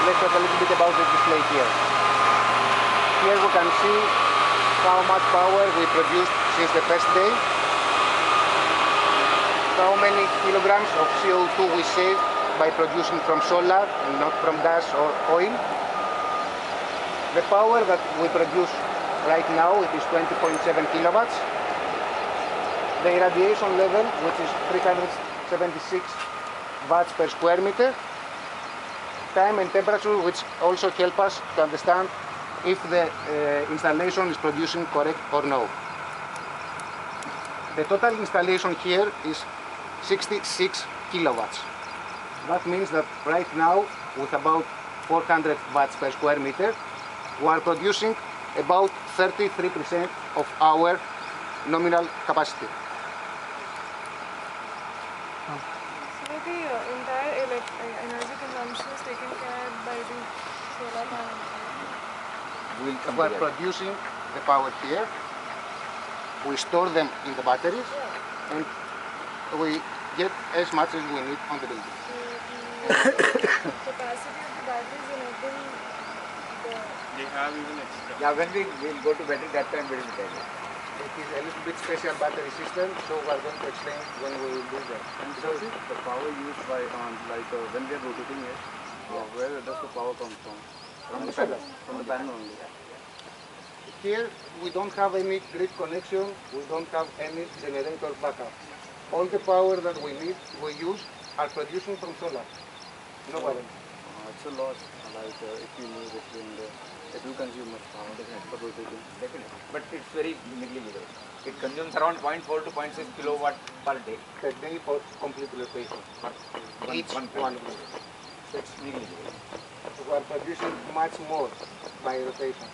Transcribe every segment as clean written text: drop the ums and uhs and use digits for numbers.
Let's talk a little bit about the display here. Here we can see how much power we produced since the first day, how many kilograms of CO2 we saved by producing from solar and not from gas or oil. The power that we produce right now, it is 20.7 kilowatts. The irradiation level, which is 376 watts per square meter. Time and temperature, which also help us to understand if the installation is producing correct or no. The total installation here is 66 kilowatts. That means that right now, with about 400 watts per square meter, we are producing about 33% of our nominal capacity. So the entire energy consumption is taken care by the solar panel. We are producing the power here, we store them in the batteries, and we get as much as we need on the building. So the capacity of the batteries enable They have even extra. Yeah, when we will go to battery, that time we will tell you. It is a little bit special battery system, so we are going to explain when we will do that. And so the power used by when we are rotating it, where does the power come from? From the panel. From the panel only. Here we don't have any grid connection, we don't have any generator backup. All the power that we need, we use, are producing from solar. No problem. It's a lot, if you move it in it will consume much power for rotating. Definitely. But it's very negligible. It consumes around 0.4 to 0.6 kilowatt per day. Per day for complete rotation. Each one of them. So it's negligible. So we are producing much more by rotation.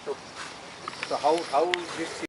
So So how this